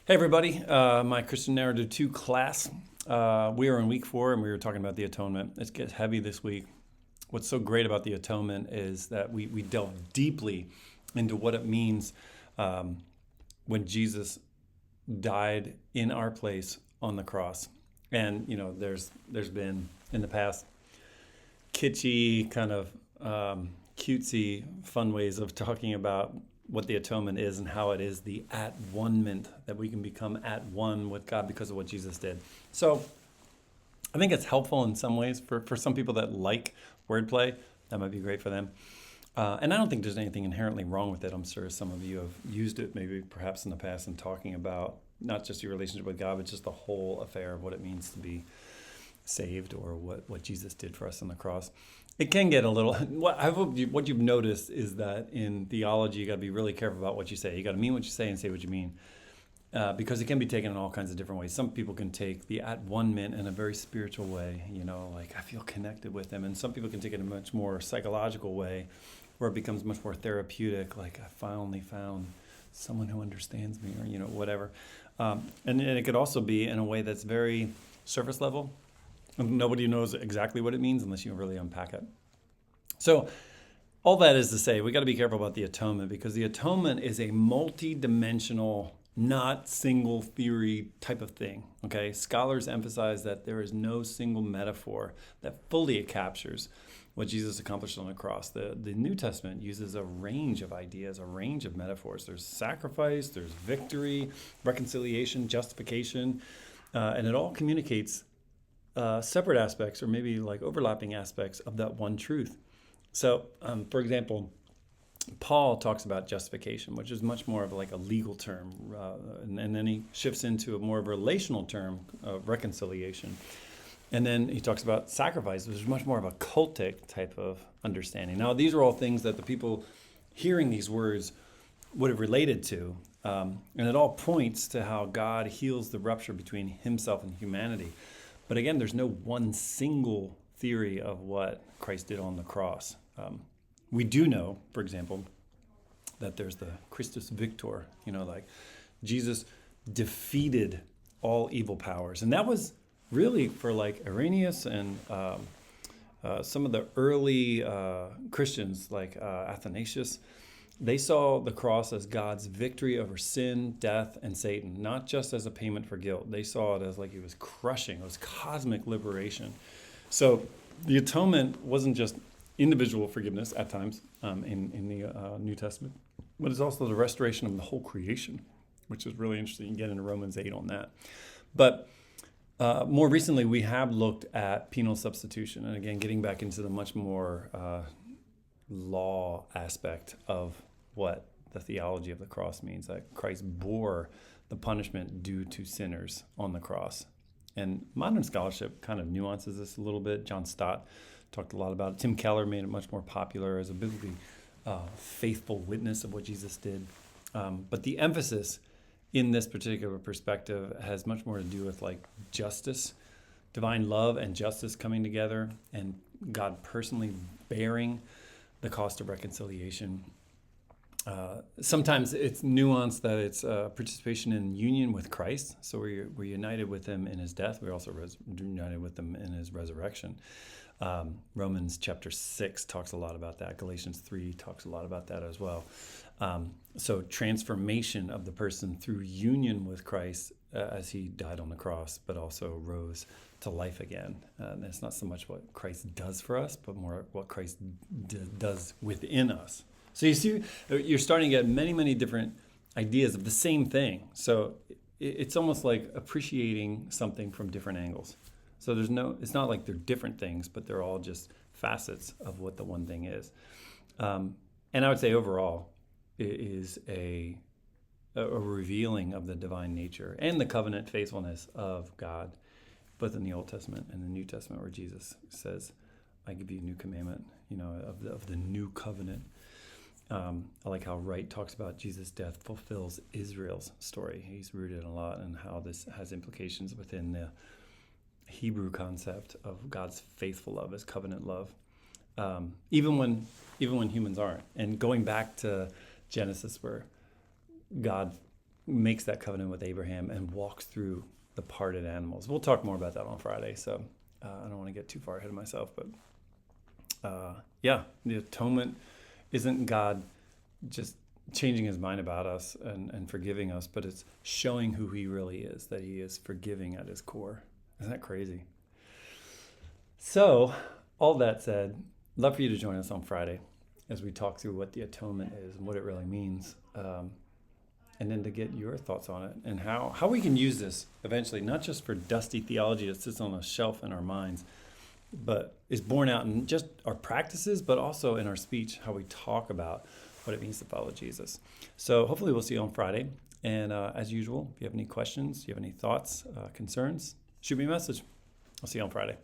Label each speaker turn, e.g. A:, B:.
A: Hey everybody, my Christian Narrative 2 class. We are in week 4 and we were talking about the atonement. It gets heavy this week. What's so great about the atonement is that we delve deeply into what it means when Jesus died in our place on the cross. And, there's been in the past kitschy, kind of cutesy, fun ways of talking about what the atonement is and how it is the at-one-ment, that we can become at one with God because of what Jesus did. So I think it's helpful in some ways for some people that like wordplay. That might be great for them. And I don't think there's anything inherently wrong with it. I'm sure some of you have used it maybe perhaps in the past in talking about not just your relationship with God, but just the whole affair of what it means to be saved or what Jesus did for us on the cross. It can get a little, what you've noticed is that in theology, you got to be really careful about what you say. You got to mean what you say and say what you mean, because it can be taken in all kinds of different ways. Some people can take the at-one-ment in a very spiritual way, like I feel connected with them. And some people can take it in a much more psychological way where it becomes much more therapeutic, like I finally found someone who understands me or, whatever. And it could also be in a way that's very surface level. Nobody knows exactly what it means unless you really unpack it. So all that is to say, we got to be careful about the atonement because the atonement is a multi-dimensional, not single theory type of thing. Okay, scholars emphasize that there is no single metaphor that fully captures what Jesus accomplished on the cross. The New Testament uses a range of ideas, a range of metaphors. There's sacrifice, there's victory, reconciliation, justification, and it all communicates separate aspects or maybe like overlapping aspects of that one truth. So, for example, Paul talks about justification, which is much more of like a legal term, and then he shifts into a more of a relational term of reconciliation. And then he talks about sacrifice, which is much more of a cultic type of understanding. Now, these are all things that the people hearing these words would have related to, and it all points to how God heals the rupture between himself and humanity. But again, there's no one single theory of what Christ did on the cross. We do know, for example, that there's the Christus Victor, like Jesus defeated all evil powers. And that was really for like Irenaeus and some of the early Christians like Athanasius. They saw the cross as God's victory over sin, death, and Satan, not just as a payment for guilt. They saw it as like he was crushing, it was cosmic liberation. So the atonement wasn't just individual forgiveness at times in the New Testament, but it's also the restoration of the whole creation, which is really interesting. You can get into Romans 8 on that. But more recently, we have looked at penal substitution. And again, getting back into the much more law aspect of what the theology of the cross means, that Christ bore the punishment due to sinners on the cross. And modern scholarship kind of nuances this a little bit. John Stott talked a lot about it. Tim Keller made it much more popular as a biblically faithful witness of what Jesus did. But the emphasis in this particular perspective has much more to do with like justice, divine love and justice coming together, and God personally bearing the cost of reconciliation. Sometimes it's nuanced that it's participation in union with Christ. So we're united with him in his death. We're also united with him in his resurrection. Romans chapter 6 talks a lot about that. Galatians 3 talks a lot about that as well. So transformation of the person through union with Christ as he died on the cross, but also rose to life again. And it's not so much what Christ does for us, but more what Christ does within us. So you see, you're starting to get many, many different ideas of the same thing. So it's almost like appreciating something from different angles. So it's not like they're different things, but they're all just facets of what the one thing is. And I would say overall, it is a revealing of the divine nature and the covenant faithfulness of God, both in the Old Testament and the New Testament, where Jesus says, I give you a new commandment, of the new covenant. I like how Wright talks about Jesus' death fulfills Israel's story. He's rooted a lot in how this has implications within the Hebrew concept of God's faithful love, his covenant love, even when humans aren't. And going back to Genesis, where God makes that covenant with Abraham and walks through the parted animals. We'll talk more about that on Friday, so I don't want to get too far ahead of myself. But the atonement isn't God just changing his mind about us and forgiving us, but it's showing who he really is, that he is forgiving at his core. Isn't that crazy? So, all that said, love for you to join us on Friday as we talk through what the atonement is and what it really means. And then to get your thoughts on it and how we can use this eventually, not just for dusty theology that sits on a shelf in our minds, but is born out in just our practices, but also in our speech, how we talk about what it means to follow Jesus. So hopefully we'll see you on Friday. And as usual, if you have any questions, you have any thoughts, concerns, shoot me a message. I'll see you on Friday.